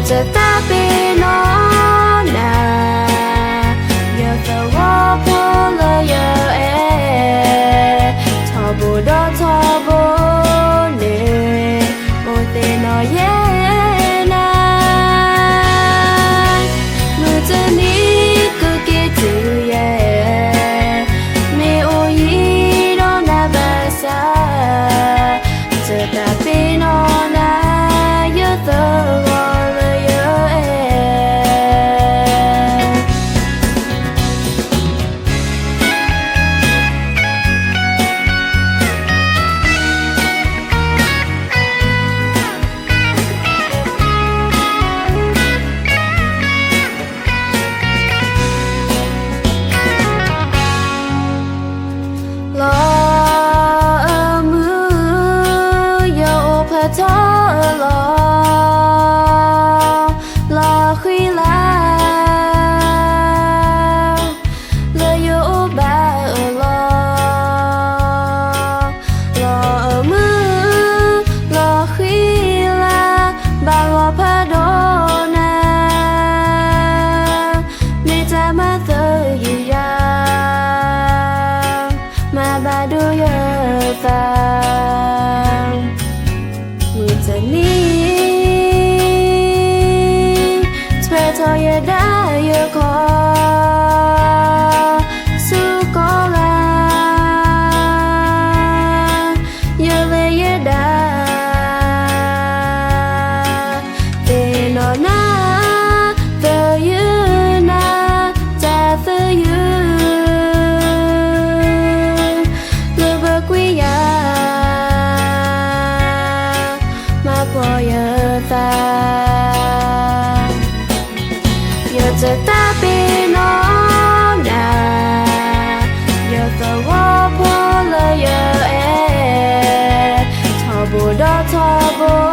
จะตาปีนอนนาอย่าจะว่าพอเลยอย่าทอบูดอทอบูเนโมเตนอเยนามือจะนี้ก็เกจือเยไม่โอยีโดนาบาซาจะตาปีนอนนาอย่าจะทอรอคุยแล้วเลยอยู่บ้านรอมือรอคุยแล้วบ้านรอพาโดนาไม่จะมาเจออยู่ยามาบาดูเยอะตาจะนี้เธอทอยได้เยอะขอสู้ก็ลาเยอะเลยเยอะได้เตนอนาเธอยืนนาจะเธอยืนเลือกกุยยาพอเยอะตาอย่าจะตาปีนอนนาอย่าจะว่าพอเลยอย่าทอบูดอทอบู